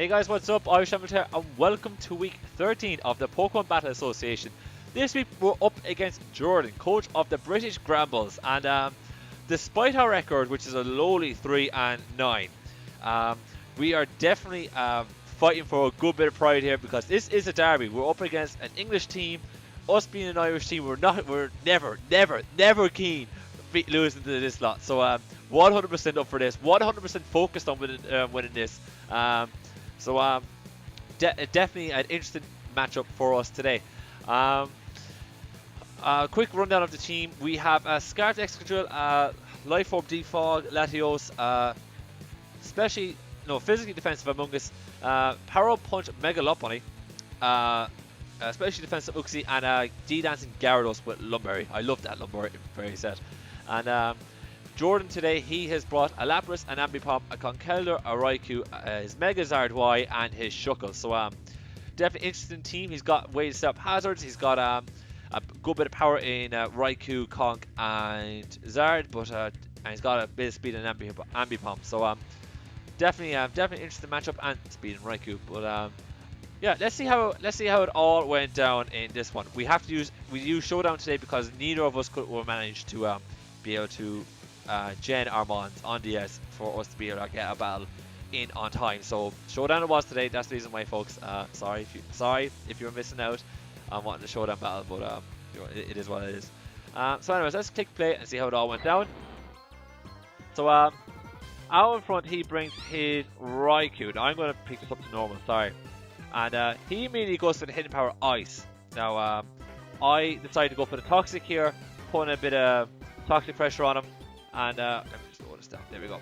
Hey guys, what's up? IrishEmerald here, and welcome to week 13 of the Pokémon Battle Association. This week we're up against Jordan, coach of the British Granbulls, and despite our record, which is a lowly 3-9, we are definitely fighting for a good bit of pride here because this is a derby. We're up against an English team. Us being an Irish team, we're never keen losing to this lot. So 100% up for this, 100% focused on winning this. Definitely an interesting matchup for us today. Quick rundown of the team. We have Scarlet Excadrill, Life Orb Defog, Latios, physically defensive Among Us, Power Punch Mega Lopunny, especially defensive Uxie, and D-Dancing Gyarados with Lumberry. I love that Lumberry set. And Jordan today, he has brought a Lapras, an Ambipom, a Conkeldurr, a Raikou, his Megazard Y, and his Shuckle. So definitely interesting team. He's got ways to set up hazards. He's got a good bit of power in Raikou, Conk, and Zard, but and he's got a bit of speed in Ambipom. So definitely interesting matchup, and speed in Raikou. But yeah, let's see how it all went down in this one. We use Showdown today because neither of us will manage to be able to gen our mons on DS for us to be able to get a battle in on time. So Showdown it was today. That's the reason why, folks. Sorry if you're missing out on wanting the Showdown battle, but it is what it is. So anyways, let's click play and see how it all went down. So out in front, he brings his Raikou. Now I'm going to pick this up to normal. Sorry. And he immediately goes for the hidden power Ice. Now I decided to go for the Toxic here, putting a bit of Toxic pressure on him. And let me just lower this down. There we go.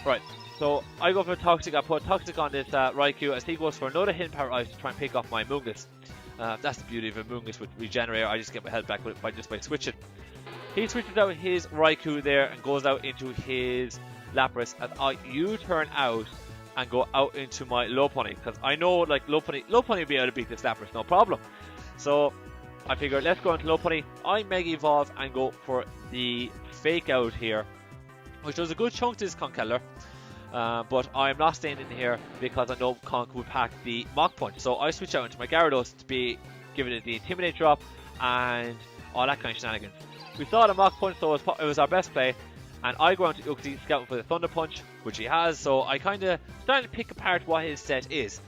Right, so I go for Toxic. I put Toxic on this Raikou as he goes for another hidden power Ice to try and pick off my Mungus. That's the beauty of a Mungus with Regenerator. I just get my health back by switching. He switches out his Raikou there and goes out into his Lapras as I U-turn out and go out into my Lopunny because I know like Lopunny will be able to beat this Lapras, no problem. So I figured let's go into Lopunny. I Mega Evolve and go for the Fake Out here, which does a good chunk to this Conkeldurr. But I'm not staying in here because I know Conk would pack the Mach Punch. So I switch out into my Gyarados to be giving it the Intimidate drop and all that kind of shenanigans. We saw the Mach Punch, so it was our best play. And I go into Uxie scouting for the Thunder Punch, which he has. So I kind of started to pick apart what his set is.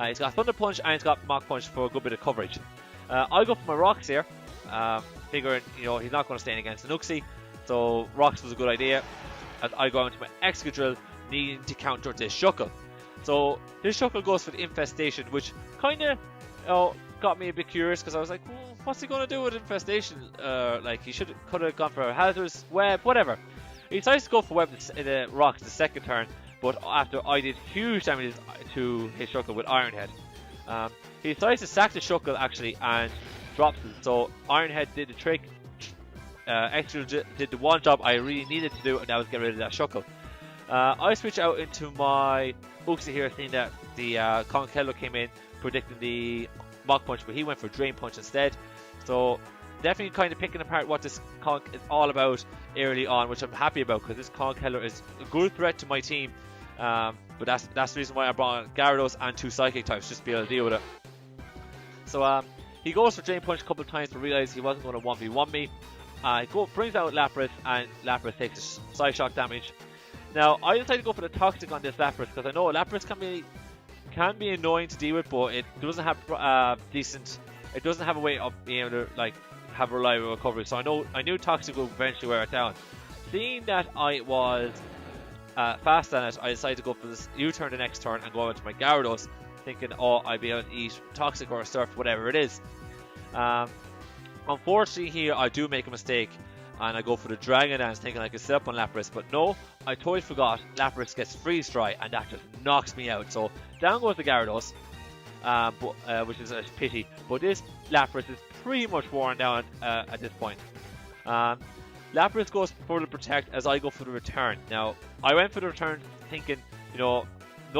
He's got Thunder Punch and he's got Mach Punch for a good bit of coverage. I go for my Rocks here, figuring he's not going to stand against an Uxie. So Rocks was a good idea. As I go into my Excadrill, needing to counter this Shuckle. So this Shuckle goes for the Infestation, which kind of got me a bit curious because I was like, what's he going to do with Infestation? Like he could have gone for a Hazardous Web, whatever. He decides to go for Web in the Rocks the second turn, but after I did huge damage to his Shuckle with Iron Head. He decides to sack the Shuckle actually and drops it. So Iron Head did the trick. Excadrill did the one job I really needed to do, and that was get rid of that Shuckle. I switch out into my Uxie here, seeing that the Conkeldurr came in, predicting the Mach Punch, but he went for Drain Punch instead. So definitely kind of picking apart what this Conk is all about early on, which I'm happy about because this Conkeldurr is a good threat to my team. But that's the reason why I brought on Gyarados and 2 Psychic types, just to be able to deal with it. So he goes for Drain Punch a couple of times, but realized he wasn't going to 1v1 me. Brings out Lapras, and Lapras takes Side Shock damage. Now I decided to go for the Toxic on this Lapras because I know Lapras can be annoying to deal with, but it doesn't have it doesn't have a way of being able to have reliable recovery. So I knew Toxic would eventually wear it down. Seeing that I was fast on it, I decided to go for this U-turn the next turn and go into my Gyarados, thinking I'd be able to eat Toxic or a Surf, whatever it is. Unfortunately here I do make a mistake and I go for the Dragon Dance thinking I could set up on Lapras, but no, I totally forgot Lapras gets Freeze Dry and that just knocks me out. So down goes the Gyarados, which is a pity, but this Lapras is pretty much worn down at this point. Lapras goes for the Protect as I go for the Return. Now I went for the Return thinking, no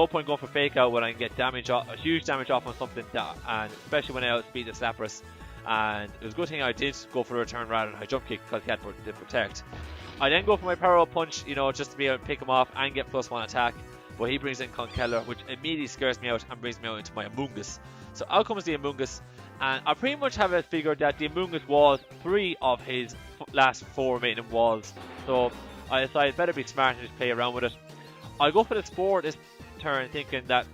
point going for Fake Out when I can get a huge damage off on something, and especially when I outspeed this Lapras. And it was a good thing I did go for a Return rather than a Jump Kick because he had to Protect. I then go for my Power Up Punch, just to be able to pick him off and get +1 attack. but he brings in Conkeller, which immediately scares me out and brings me out into my Amoonguss. So out comes the Amoonguss, and I pretty much have it figured that the Amoonguss was 3 of his last 4 remaining walls. So I decided better be smart and just play around with it. I go for the Spore this turn, thinking that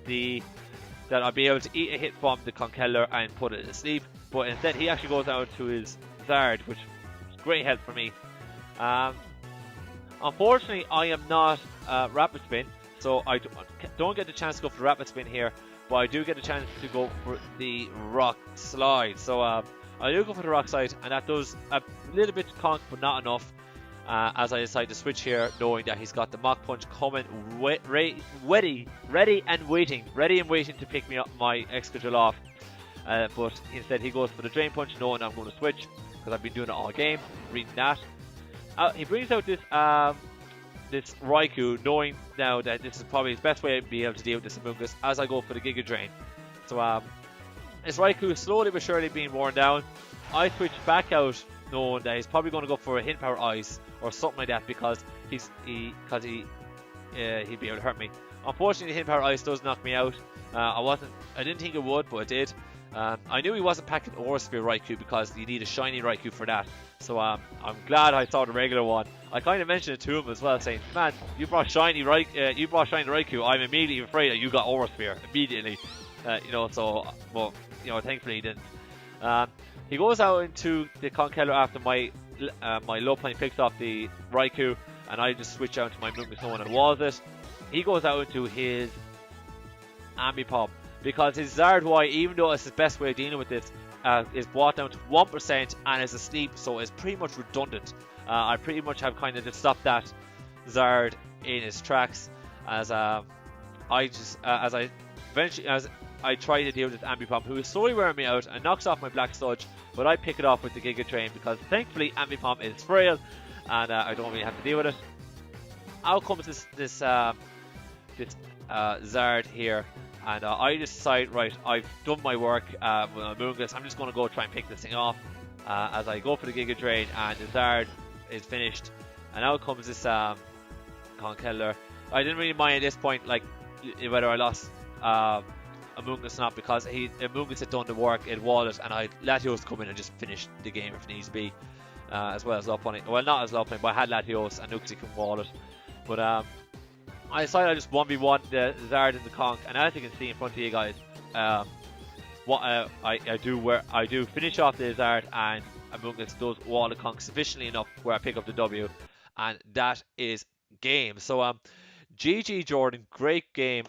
I'll be able to eat a hit from the Conkeller and put it to sleep, but instead he actually goes out to his Zard, which is great help for me. Unfortunately, I am not Rapid Spin, so I don't get the chance to go for the Rapid Spin here, but I do get a chance to go for the Rock Slide. So I do go for the Rock Slide, and that does a little bit to conk, but not enough. As I decide to switch here, knowing that he's got the Mach Punch coming ready and waiting to pick me up my Excadrill off. But instead he goes for the Drain Punch, knowing I'm going to switch, because I've been doing it all game, reading that. He brings out this this Raikou, knowing now that this is probably his best way to be able to deal with this Amoonguss as I go for the Giga Drain. So this Raikou is slowly but surely being worn down. I switch back out, knowing that he's probably going to go for a Hidden Power Ice or something like that, because he'd be able to hurt me. Unfortunately, the Hidden Power Ice does knock me out. I didn't think it would, but it did. I knew he wasn't packing Aura Sphere Raikou, because you need a shiny Raikou for that. So I'm glad I saw the regular one. I kind of mentioned it to him as well, saying, "Man, you brought shiny Raikou. I'm immediately afraid that you got Aura Sphere immediately." So, well, thankfully he didn't. He goes out into the Conkeller after my low point picks off the Raikou, and I just switch out to my Amoonguss knowing and walls it. He goes out into his Ambipom, because his Zard Y, even though it's his best way of dealing with this, is brought down to 1% and is asleep, so it's pretty much redundant. I pretty much have kind of just stopped that Zard in his tracks, as I try to deal with this Ambipom, who is slowly wearing me out and knocks off my Black Sludge, but I pick it off with the Giga Drain, because thankfully Ambipom is frail and I don't really have to deal with it. Out comes this Zard here, and I just decide, right, I've done my work with Amoonguss. I'm just going to go try and pick this thing off as I go for the Giga Drain, and the Zard is finished. And out comes this Conkeller. I didn't really mind at this point, like, whether I lost Amoonguss or not, because Amoonguss had done the work, it walled it, and I Latios come in and just finish the game if needs be, as well as Lopunny. Well, not as Lopunny, but I had Latios and Uxie can wall it. But I decided I just 1v1 the Zard and the Conk, and as you can see in front of you guys, what I do finish off the Zard, and Amoonguss does wall the Conk sufficiently enough where I pick up the W, and that is game. So GG Jordan, great game.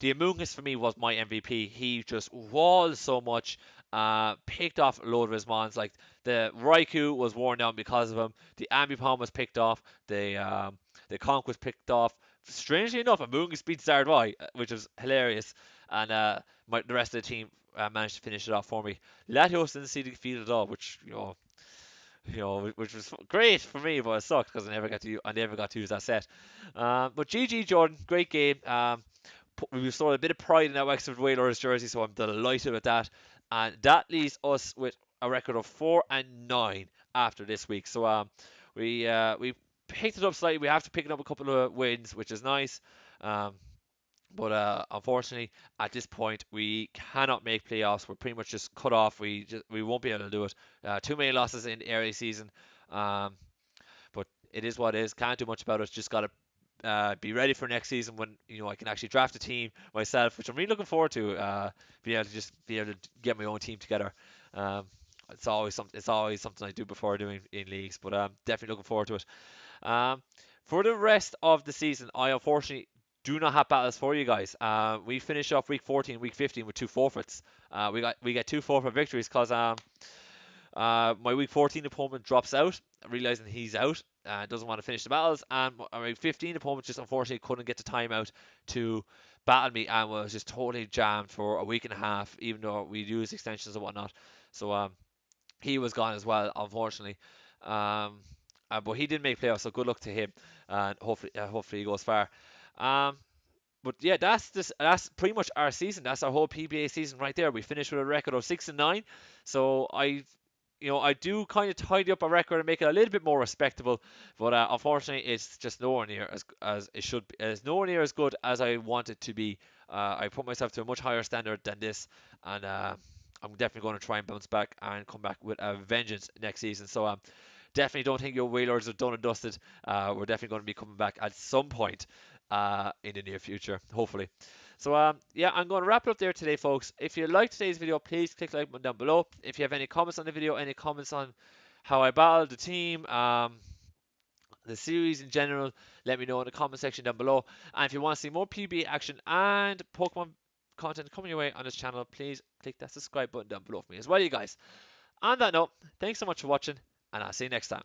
The Amoonguss for me was my MVP. He just walled so much, picked off a load of his mons. Like the Raikou was worn down because of him. The Ambipom was picked off. The Conk was picked off. Strangely enough, Amoonguss beat Zard Y, which was hilarious, and the rest of the team managed to finish it off for me. Latios didn't see the field at all, which which was great for me, but it sucked because I never got to use that set. But GG Jordan, great game. We restored a bit of pride in that Wexford Whalers jersey, so I'm delighted with that. And that leaves us with a record of 4-9 after this week. So we picked it up slightly. We have to pick up a couple of wins, which is nice. But unfortunately, at this point, we cannot make playoffs. We're pretty much just cut off. We won't be able to do it. Too many losses in the early season. But it is what it is. Can't do much about it. Just got to be ready for next season when I can actually draft a team myself, which I'm really looking forward to. Be able to get my own team together. It's always something I do before doing in leagues, but definitely looking forward to it. For the rest of the season, I unfortunately do not have battles for you guys. We finish off week 14, week 15 with 2 forfeits. We get 2 forfeit victories because my week 14 opponent drops out, realizing he's out, doesn't want to finish the battles, and my week 15 opponent just unfortunately couldn't get the time out to battle me and was just totally jammed for a week and a half, even though we used extensions and whatnot. So he was gone as well, unfortunately. But he did make playoffs, so good luck to him, and hopefully he goes far. But yeah, that's pretty much our season. That's our whole PBA season right there. We finished with a record of 6-9. So I you know, I do kind of tidy up a record and make it a little bit more respectable, but unfortunately, it's just nowhere near as it should be. It's nowhere near as good as I want it to be. I put myself to a much higher standard than this, and I'm definitely going to try and bounce back and come back with a vengeance next season. So definitely don't think your Whalers are done and dusted. We're definitely going to be coming back at some point in the near future, hopefully. So yeah, I'm going to wrap it up there today, folks. If you liked today's video, please click like button down below. If you have any comments on the video, any comments on how I battled the team, the series in general, let me know in the comment section down below. And if you want to see more PBA action and Pokemon content coming your way on this channel, please click that subscribe button down below for me as well, you guys. On that note, thanks so much for watching, and I'll see you next time.